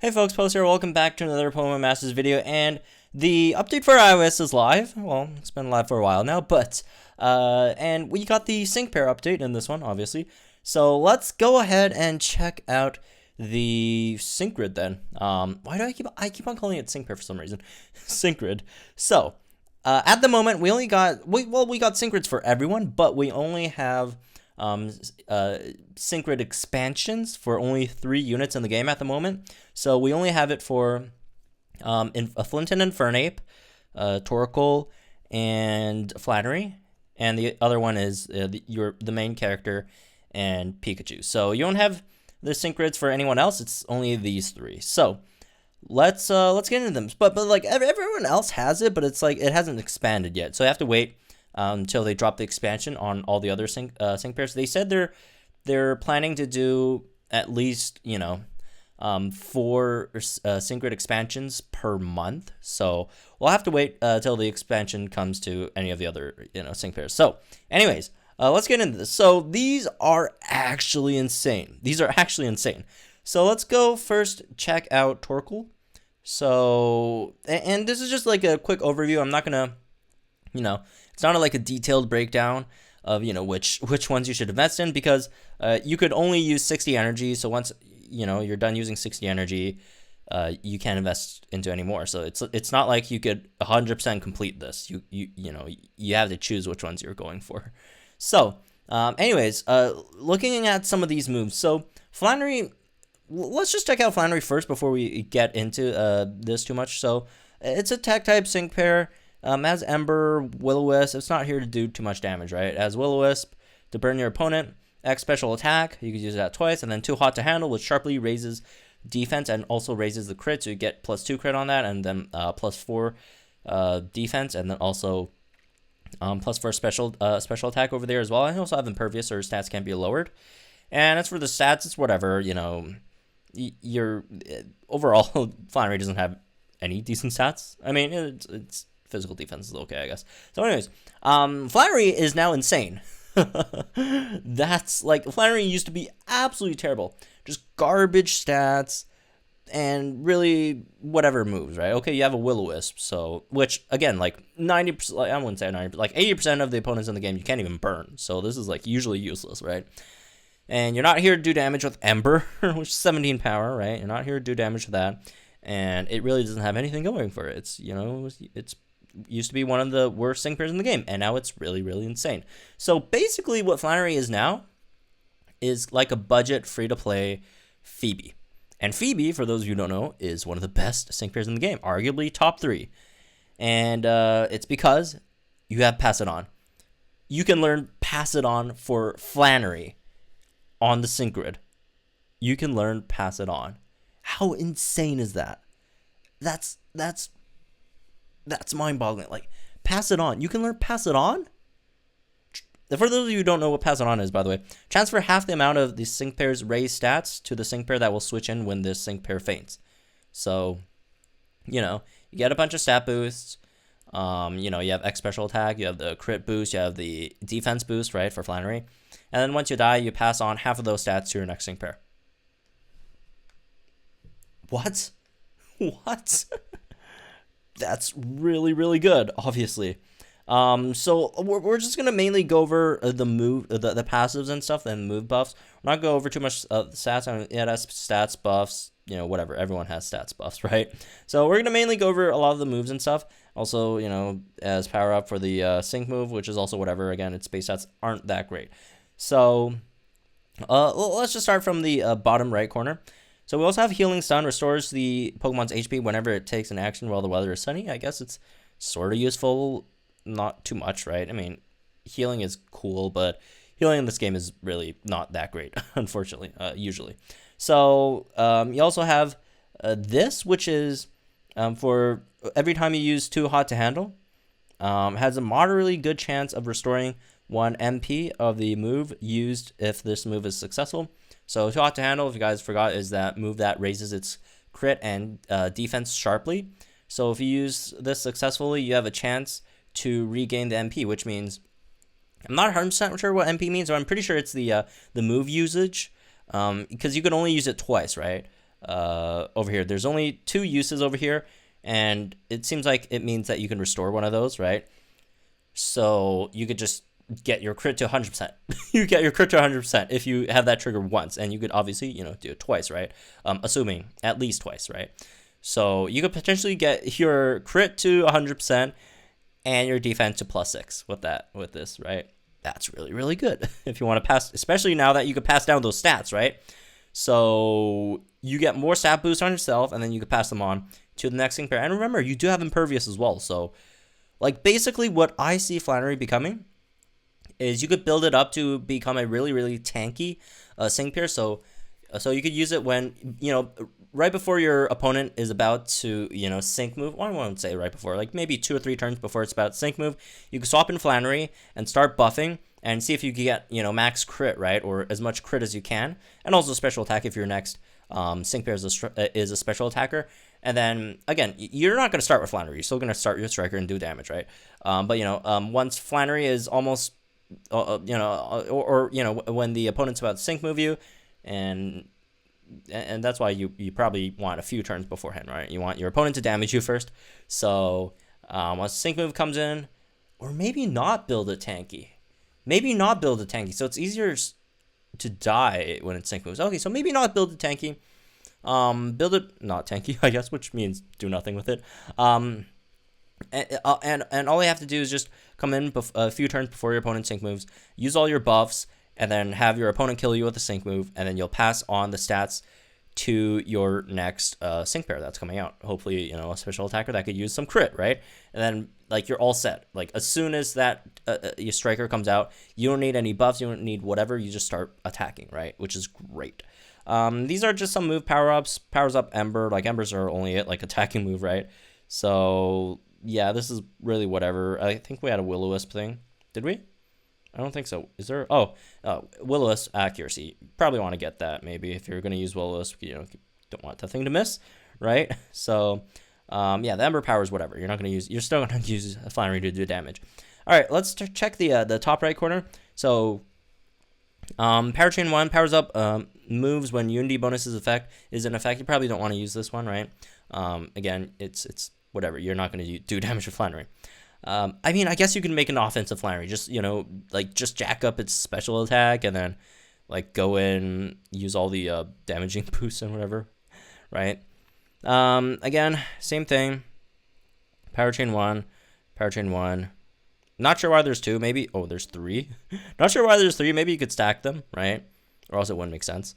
Hey folks, Post here. Welcome back to another Pokemon Masters video, and the update for iOS is live. Well, it's been live for a while now, but and we got the sync pair update in this one, obviously. So let's go ahead and check out the sync grid then. Why do I keep on calling it sync pair for some reason? Sync grid. So at the moment, we only got we got sync grids for everyone, but we only have sync grid expansions for only 3 units in the game at the moment. So we only have it for Flint and Infernape, Torkoal, and Flannery, and the other one is the main character and Pikachu. So you don't have the sync grids for anyone else. It's only these 3. So let's get into them. But like everyone else has it, but it's like it hasn't expanded yet. So you have to wait until they drop the expansion on all the other sync pairs. They said they're planning to do at least 4 sync grid expansions per month. So we'll have to wait till the expansion comes to any of the other sync pairs. So anyways, let's get into this. So these are actually insane. So let's go first check out Torkoal. So and this is just like a quick overview. I'm not gonna it's not like a detailed breakdown of which ones you should invest in, because you could only use 60 energy. So once you're done using 60 energy, you can't invest into any more. So it's not like you could 100% complete this. You have to choose which ones you're going for. So anyways, looking at some of these moves. So Flannery, let's just check out Flannery first before we get into this too much. So it's a tech type sync pair. As Ember, Will-O-Wisp, it's not here to do too much damage, right? As Will-O-Wisp, to burn your opponent, X special attack, you could use that twice, and then Too Hot to Handle, which sharply raises defense and also raises the crit, so you get +2 crit on that, and then +4 defense, and then also +4 special attack over there as well. I also have Impervious, so your stats can't be lowered. And as for the stats, it's whatever, your overall Flannery doesn't have any decent stats. I mean, it's physical defense is okay, I guess. So anyways, Flannery is now insane. That's like, Flannery used to be absolutely terrible. Just garbage stats and really whatever moves, right? Okay, you have a Will-O-Wisp, so, which, again, like 90%, like, I wouldn't say 90%, like 80% of the opponents in the game you can't even burn. So this is like usually useless, right? And you're not here to do damage with Ember, which is 17 power, right? You're not here to do damage with that. And it really doesn't have anything going for it. It's, it's used to be one of the worst sync pairs in the game, and now it's really, really insane. So basically what Flannery is now is like a budget free-to-play Phoebe. And Phoebe, for those of you who don't know, is one of the best sync pairs in the game, arguably top 3. And it's because you have Pass It On. You can learn Pass It On for Flannery on the sync grid. You can learn Pass It On. How insane is that? That's mind-boggling. Like, Pass It On. You can learn Pass It On? For those of you who don't know what Pass It On is, by the way, transfer half the amount of the sync pair's raised stats to the sync pair that will switch in when this sync pair faints. So, you get a bunch of stat boosts. You have X special attack, you have the crit boost, you have the defense boost, right, for Flannery. And then once you die, you pass on half of those stats to your next sync pair. What? That's really, really good, obviously. So we're just gonna mainly go over the passives and stuff, and move buffs. We're not go over too much stats. I mean, yeah, that's stats, buffs, whatever. Everyone has stats, buffs, right? So we're gonna mainly go over a lot of the moves and stuff. Also, as power up for the sync move, which is also whatever. Again, its base stats aren't that great. So let's just start from the bottom right corner. So we also have Healing Stun, restores the Pokemon's HP whenever it takes an action while the weather is sunny. I guess it's sort of useful, not too much, right? I mean, healing is cool, but healing in this game is really not that great, unfortunately, usually. So you also have this, which is for every time you use Too Hot to Handle, has a moderately good chance of restoring 1 MP of the move used if this move is successful. So Too Hot to Handle, if you guys forgot, is that move that raises its crit and defense sharply. So if you use this successfully, you have a chance to regain the MP, which means, I'm not 100% sure what MP means, but I'm pretty sure it's the move usage, because you can only use it twice, right? over here. There's only 2 uses over here, and it seems like it means that you can restore one of those, right? So you could just get your crit to 100%. You get your crit to 100% if you have that trigger once, and you could obviously, do it twice, right? Assuming at least twice, right? So you could potentially get your crit to 100% and your defense to +6 with this, right? That's really, really good if you want to pass, especially now that you could pass down those stats, right? So you get more stat boost on yourself, and then you can pass them on to the next sync pair. And remember, you do have Impervious as well. So, like, basically what I see Flannery becoming is you could build it up to become a really, really tanky sync pair. So you could use it when, right before your opponent is about to, sync move. Well, I won't say right before, like maybe 2 or 3 turns before it's about to sync move. You can swap in Flannery and start buffing and see if you can get, max crit, right? Or as much crit as you can. And also special attack if your next sync pair is a special attacker. And then, again, you're not going to start with Flannery. You're still going to start your striker and do damage, right? But, once Flannery is almost, when the opponent's about to sync move you, and that's why you probably want a few turns beforehand, right? You want your opponent to damage you first. So once the sync move comes in, or maybe not build it tanky. So it's easier to die when it sync moves. Okay, so maybe not build it tanky. Build it not tanky, I guess, which means do nothing with it. And all you have to do is just come in a few turns before your opponent sync moves, use all your buffs, and then have your opponent kill you with a sync move, and then you'll pass on the stats to your next sync pair that's coming out. Hopefully, a special attacker that could use some crit, right? And then, like, you're all set. Like, as soon as that your striker comes out, you don't need any buffs, you don't need whatever, you just start attacking, right? Which is great. These are just some move power-ups. Powers up Ember. Like, Embers are only like attacking move, right? So, yeah, this is really whatever. I think we had a Will-O-Wisp thing. Did we? I don't think so. Is there? Will-O-Wisp accuracy. Probably want to get that, maybe. If you're going to use Will-O-Wisp, don't want that thing to miss, right? So, the Ember power is whatever. You're still going to use Flannery to do damage. All right, let's check the top right corner. So, Power Chain 1 powers up moves when Unity bonus is in effect. You probably don't want to use this one, right? Again, it's whatever. You're not going to do damage with Flannery. I guess you can make an offensive Flannery. Just, just jack up its special attack and then, like, go in, use all the damaging boosts and whatever, right? Again, same thing. Power Chain 1. Not sure why there's 2. Maybe, there's 3. Not sure why there's 3. Maybe you could stack them, right? Or else it wouldn't make sense.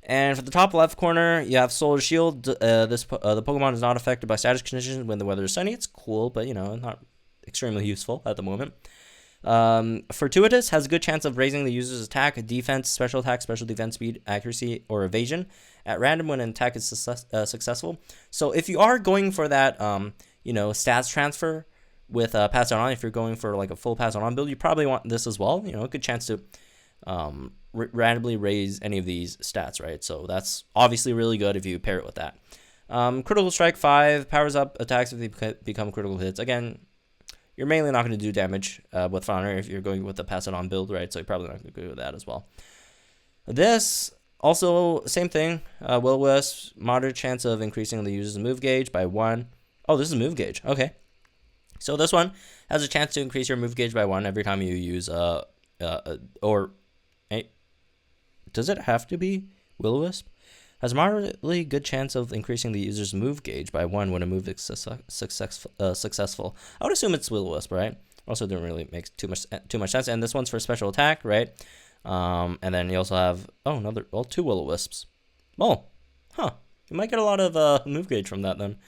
And for the top left corner, you have Solar Shield. The Pokemon is not affected by status conditions when the weather is sunny. It's cool, but, not extremely useful at the moment. Fortuitous has a good chance of raising the user's attack, defense, special attack, special defense, speed, accuracy, or evasion at random when an attack is successful. So if you are going for that, stats transfer with pass on, if you're going for like a full pass on build, you probably want this as well. A good chance to randomly raise any of these stats, right? So that's obviously really good if you pair it with that. Critical Strike 5 powers up attacks if they become critical hits. Again, you're mainly not going to do damage with Flannery if you're going with the pass it on build, right? So you're probably not going to go with that as well. This also same thing. Will-O-Wisp, moderate chance of increasing the user's move gauge by 1. Oh, this is move gauge. Okay. So this one has a chance to increase your move gauge by 1 every time you use does it have to be Will-O-Wisp? Has a moderately good chance of increasing the user's move gauge by 1 when a move is successful. I would assume it's Will-O-Wisp, right? Also, didn't really make too much sense. And this one's for special attack, right? And then you also have 2 Will-O-Wisps. Oh, huh. You might get a lot of move gauge from that then.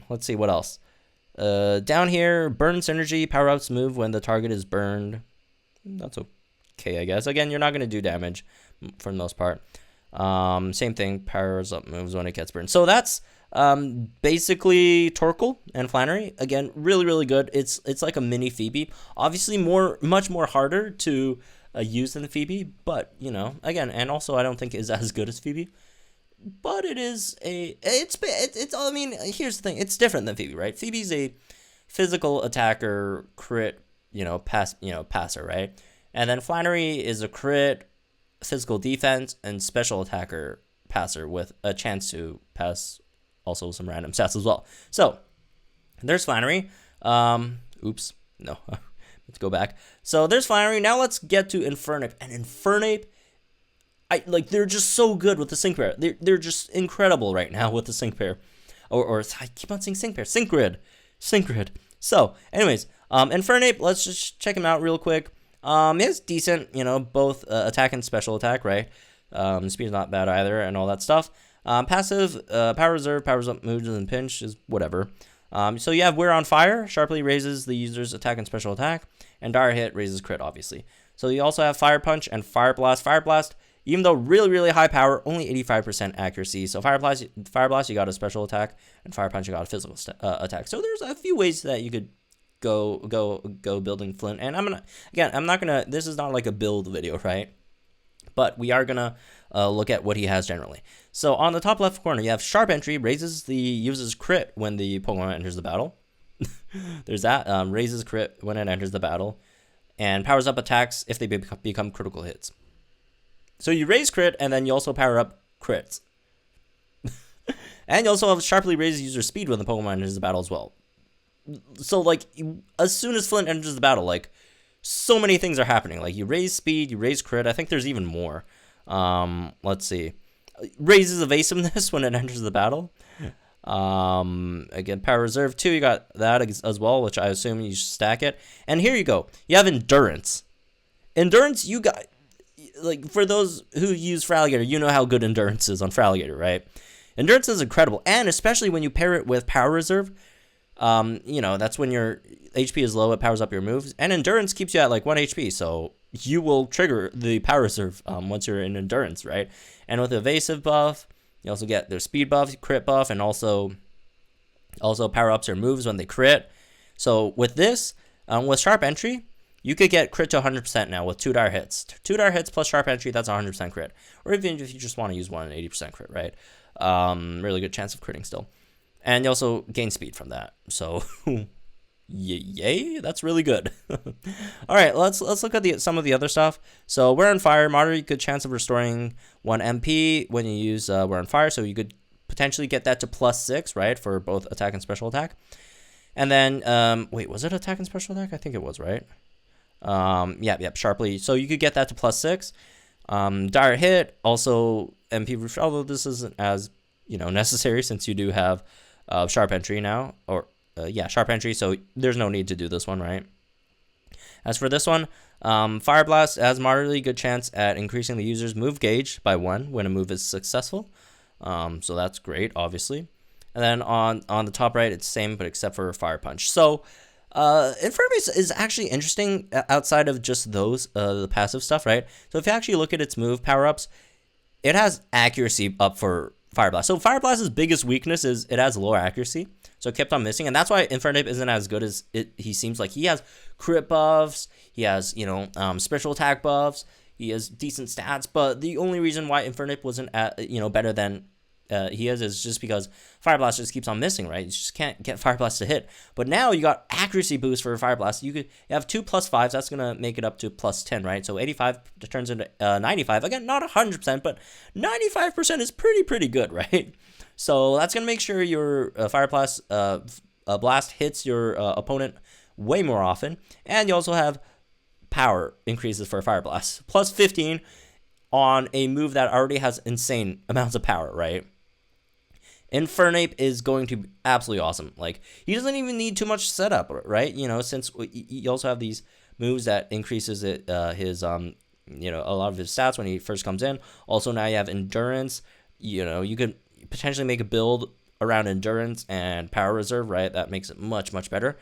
Let's see what else. Down here, Burn Synergy power-ups move when the target is burned. That's okay, I guess. Again, you're not going to do damage for the most part. Same thing, powers up moves when it gets burned. So that's basically Torkoal and Flannery. Again, really, really good. It's like a mini Phoebe. Obviously, much more harder to use than Phoebe, but again, and also I don't think is as good as Phoebe. But it is it's here's the thing, it's different than Phoebe, right? Phoebe's a physical attacker, crit, passer, right? And then Flannery is a crit, physical defense, and special attacker passer with a chance to pass also some random stats as well. So there's Flannery. Oops, no, let's go back. So there's Flannery. Now let's get to INFERNAPE. And INFERNAPE, they're just so good with the sync pair. They're just incredible right now with the sync pair. Or I keep on saying sync pair. Sync grid. So, anyways, INFERNAPE, let's just check him out real quick. He's decent, both attack and special attack, right? Speed's not bad either, and all that stuff. Passive, power reserve, powers up moves and pinch is whatever. So you have We're on Fire, sharply raises the user's attack and special attack, and Dire Hit raises crit, obviously. So you also have Fire Punch and Fire Blast. Fire Blast, even though really, really high power, only 85% accuracy. So Fire Blast, you got a special attack, and Fire Punch, you got a physical attack. So there's a few ways that you could go building Flint. And I'm not gonna. This is not like a build video, right? But we are gonna look at what he has generally. So on the top left corner, you have Sharp Entry, raises the user's crit when the Pokemon enters the battle. There's that. Raises crit when it enters the battle, and powers up attacks if they become critical hits. So you raise crit, and then you also power up crits. And you also have sharply raises user speed when the Pokemon enters the battle as well. So, as soon as Flint enters the battle, so many things are happening. You raise speed, you raise crit. I think there's even more. Let's see. Raises evasiveness when it enters the battle. Again, power reserve 2, you got that as well, which I assume you stack it. And here you go. You have endurance. Endurance, you got... for those who use Fraligator, you know how good endurance is on Fraligator, right? Endurance is incredible, and especially when you pair it with power reserve, that's when your HP is low, it powers up your moves, and endurance keeps you at 1 HP, so you will trigger the power reserve once you're in endurance, right? And with evasive buff, you also get their speed buff, crit buff, and also power ups your moves when they crit. So with this, with Sharp Entry, you could get crit to 100% now with 2 Dire Hits. 2 Dire Hits plus Sharp Entry, that's 100% crit. Or even if you just want to use one, 80% crit, right? Really good chance of critting still. And you also gain speed from that. So, yay, that's really good. All right, let's look at some of the other stuff. So We're on Fire, moderate good chance of restoring 1 MP when you use We're on Fire. So you could potentially get that to +6, right, for both attack and special attack. And then, wait, was it attack and special attack? I think it was, right? Yep, sharply. So you could get that to +6. Dire Hit, also MP, although this isn't as, necessary since you do have Sharp Entry now. Or, Sharp Entry, so there's no need to do this one, right? As for this one, Fire Blast has moderately good chance at increasing the user's move gauge by 1 when a move is successful. So that's great, obviously. And then on the top right, it's the same, but except for Fire Punch. So, INFERNAPE is actually interesting outside of just those, the passive stuff, right? So if you actually look at its move power-ups, it has accuracy up for Fire Blast. So Fire Blast's biggest weakness is it has lower accuracy. So it kept on missing, and that's why INFERNAPE isn't as good as he seems like. He has crit buffs, he has, special attack buffs, he has decent stats, but the only reason why INFERNAPE wasn't better than he is just because Fire Blast just keeps on missing, right? You just can't get Fire Blast to hit. But now you got accuracy boost for Fire Blast. You have 2 +5s. That's gonna make it up to +10, right? So 85 turns into 95. Again, not 100%, but 95% is pretty good, right? So that's gonna make sure your Fire Blast blast hits your opponent way more often, and you also have power increases for Fire Blast +15 on a move that already has insane amounts of power, right? INFERNAPE is going to be absolutely awesome. He doesn't even need too much setup, right? Since you also have these moves that increases his a lot of his stats when he first comes in. Also, now you have endurance. You could potentially make a build around endurance and power reserve, right? That makes it much better.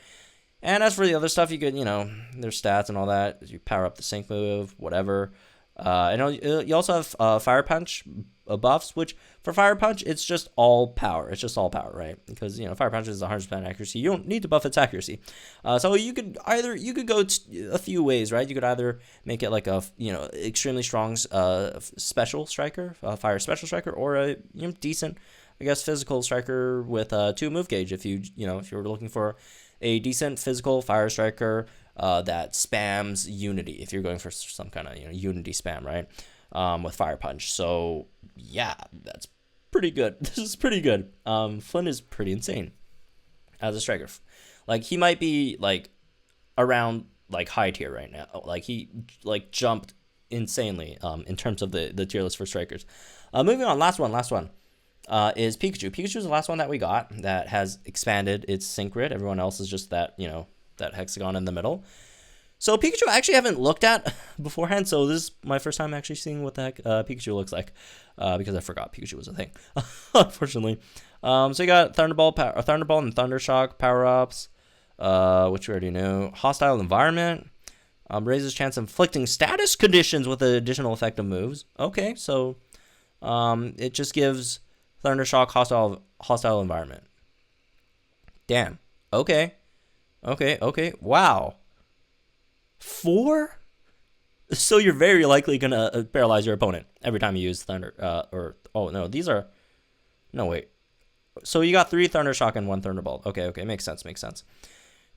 And as for the other stuff, you could, their stats and all that. You power up the sync move, whatever. And you also have Fire Punch buffs, which for Fire Punch, it's just all power. It's just all power, right? Because, Fire Punch is 100% accuracy. You don't need to buff its accuracy. So you could go a few ways, right? You could either make it like a, extremely strong special striker, Fire Special Striker, or a decent, I guess, physical striker with 2 move gauge. If if you're looking for a decent physical Fire Striker that spams Unity, if you're going for some kind of Unity spam, right? with Fire Punch. So yeah, that's pretty good. This is pretty good. Flint is pretty insane as a striker. Like, he might be like around like high tier right now. Like, he like jumped insanely in terms of the tier list for strikers. Moving on, last one is Pikachu. Pikachu is the last one that we got that has expanded its sync grid. Everyone else is just that, you know, that hexagon in the middle. So Pikachu I actually haven't looked at beforehand, so this is my first time actually seeing what the heck Pikachu looks like, because I forgot Pikachu was a thing, unfortunately. So you got Thunderbolt and Thundershock power-ups, which we already knew. Hostile environment, raises chance of inflicting status conditions with the additional effective moves. Okay, so it just gives Thundershock hostile environment. Damn. Okay. Wow. 4? So you're very likely gonna paralyze your opponent every time you use Thunder. Oh no, these are. No wait. So you got 3 Thundershock and 1 Thunderbolt. Okay, makes sense.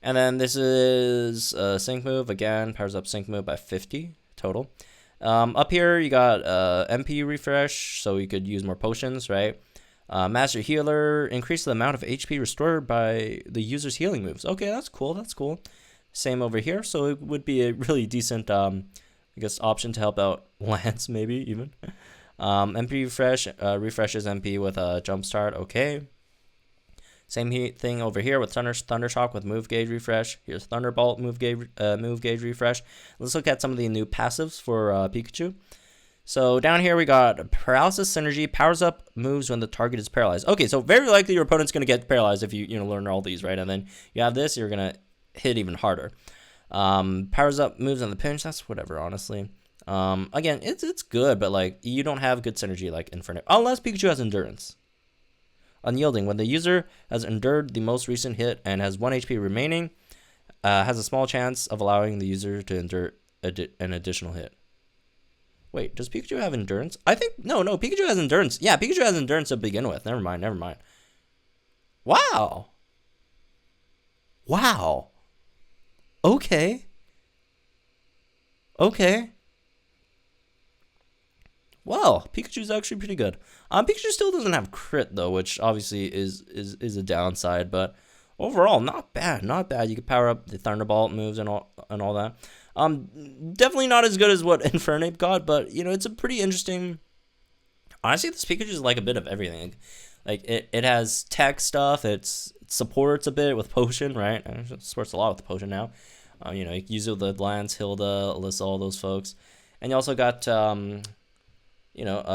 And then this is a sync move again. Powers up sync move by 50 total. Up here you got MP refresh, so you could use more potions, right? Master Healer, increase the amount of HP restored by the user's healing moves. Okay, that's cool. Same over here, so it would be a really decent, I guess, option to help out Lance, maybe, even. MP refresh, refreshes MP with a jump start. Okay. Same thing over here with Thundershock with move gauge refresh. Here's Thunderbolt move gauge refresh. Let's look at some of the new passives for Pikachu. So down here we got Paralysis Synergy, powers up moves when the target is paralyzed. Okay, so very likely your opponent's going to get paralyzed if you learn all these, right? And then you have this, you're going to hit even harder. Powers up moves on the pinch, that's whatever, honestly. Again, it's good, but like, you don't have good synergy like INFERNAPE, unless Pikachu has Endurance. Unyielding, when the user has endured the most recent hit and has 1 HP remaining, has a small chance of allowing the user to endure an additional hit. Wait, does Pikachu have Endurance? I think, no, Pikachu has Endurance. Yeah, Pikachu has Endurance to begin with. Never mind. Wow. Okay. Well, Pikachu's actually pretty good. Pikachu still doesn't have crit though, which obviously is a downside, but overall not bad. You could power up the Thunderbolt moves and all that. Definitely not as good as what INFERNAPE got, but you know, it's a pretty interesting. Honestly, this Pikachu is like a bit of everything. Like it has tech stuff. It supports a bit with potion, right? It supports a lot with the potion now. You know, you can use it with Lance, Hilda, Alyssa, all those folks, and you also got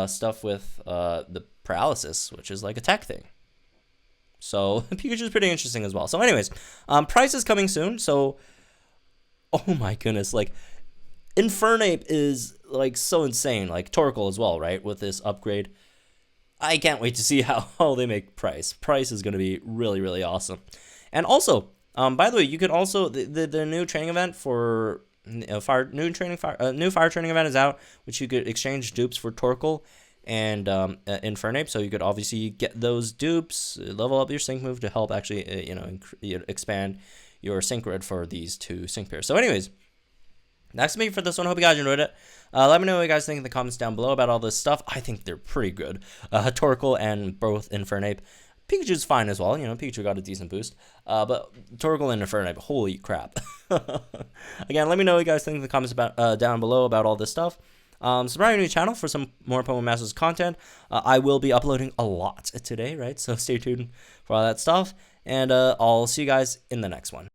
stuff with the paralysis, which is like a tech thing. So Pikachu is pretty interesting as well. So anyways, price is coming soon. So, oh my goodness, like INFERNAPE is like so insane. Like Torkoal as well, right? With this upgrade, I can't wait to see how they make price. Price is going to be really, really awesome. And also, by the way, you could also the new training event for new fire training event is out, which you could exchange dupes for Torkoal and INFERNAPE. So you could obviously get those dupes, level up your sync move to help actually expand your sync grid for these 2 sync pairs. So anyways, that's me for this one. Hope you guys enjoyed it. Let me know what you guys think in the comments down below about all this stuff. I think they're pretty good. Torkoal and both INFERNAPE. Pikachu's fine as well. You know, Pikachu got a decent boost. But Torkoal and INFERNAPE, holy crap. Again, let me know what you guys think in the comments about down below about all this stuff. Subscribe to the channel for some more Pokemon Masters content. I will be uploading a lot today, right? So stay tuned for all that stuff. And I'll see you guys in the next one.